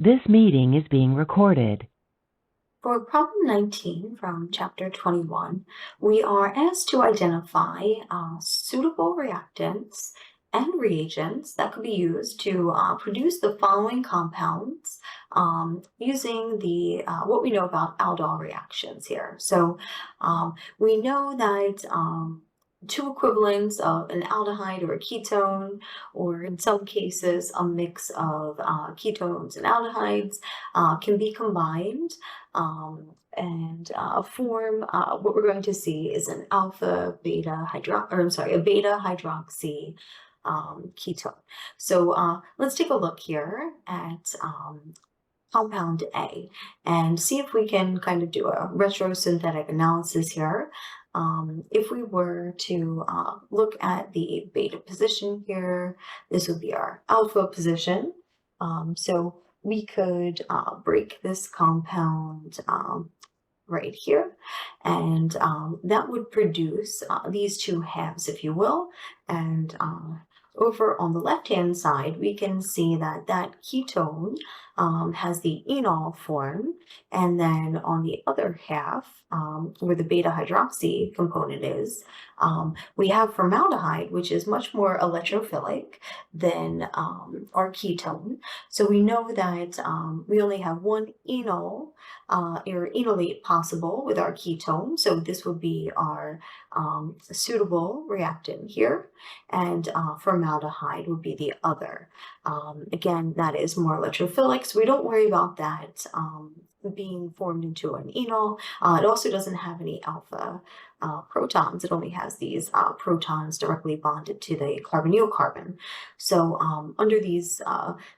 This meeting is being recorded. For problem 19 from chapter 21, we are asked to identify suitable reactants and reagents that could be used to produce the following compounds using the what we know about aldol reactions here. So we know that two equivalents of an aldehyde or a ketone, or in some cases, a mix of ketones and aldehydes can be combined and form what we're going to see is an alpha beta a beta hydroxy ketone. So let's take a look here at compound A and see if we can kind of do a retrosynthetic analysis here. If we were to look at the beta position here, this would be our alpha position. So we could break this compound right here, and that would produce these two halves, if you will. And over on the left-hand side, we can see that that ketone has the enol form, and then on the other half, where the beta hydroxy component is, we have formaldehyde, which is much more electrophilic than our ketone. So we know that we only have one enol or enolate possible with our ketone. So this would be our suitable reactant here, and formaldehyde would be the other. Again, that is more electrophilic, so we don't worry about that being formed into an enol. It also doesn't have any alpha protons. It only has these protons directly bonded to the carbonyl carbon. So under these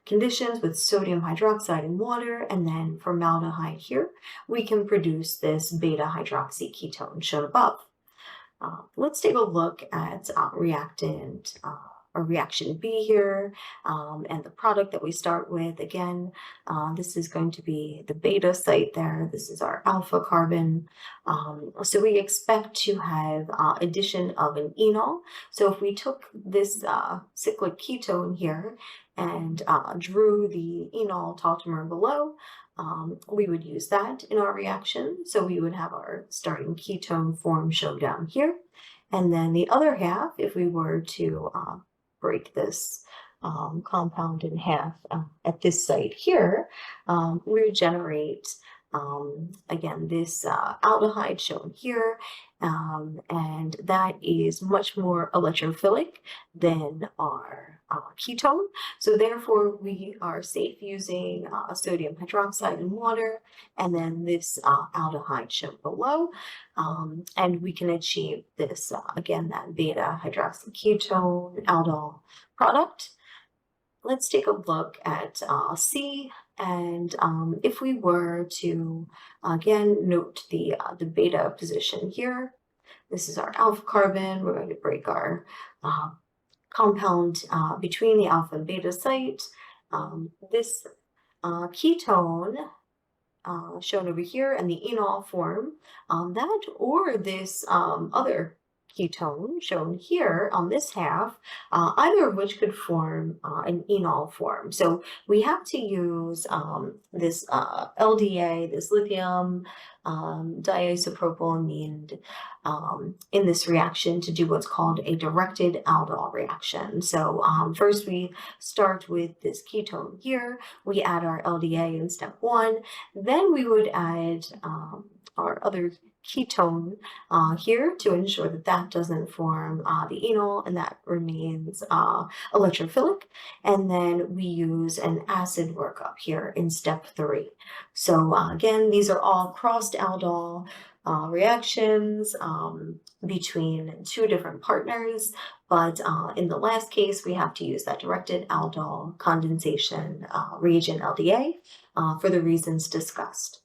conditions with sodium hydroxide and water and then formaldehyde here, we can produce this beta hydroxy ketone shown above. Let's take a look at reactant or reaction B here, and the product that we start with. Again, this is going to be the beta site there. This is our alpha carbon. So we expect to have addition of an enol. So if we took this cyclic ketone here and drew the enol tautomer below, we would use that in our reaction. So we would have our starting ketone form shown down here. And then the other half, if we were to break this compound in half at this site here, we would generate, again, this aldehyde shown here, and that is much more electrophilic than our ketone. So therefore, we are safe using sodium hydroxide and water, and then this aldehyde shown below. And we can achieve this, again, that beta hydroxyketone aldol product. Let's take a look at C, and if we were to, again, note the beta position here, this is our alpha carbon. We're going to break our compound between the alpha and beta site. This ketone shown over here and the enol form, that or this other ketone shown here on this half, either of which could form an enol form. So we have to use this LDA, this lithium diisopropylamine in this reaction to do what's called a directed aldol reaction. So first we start with this ketone here, we add our LDA in step 1, then we would add our other ketone here to ensure that that doesn't form the enol and that remains electrophilic, and then we use an acid workup here in step 3. So again, these are all crossed aldol reactions between two different partners, but in the last case we have to use that directed aldol condensation reagent LDA for the reasons discussed.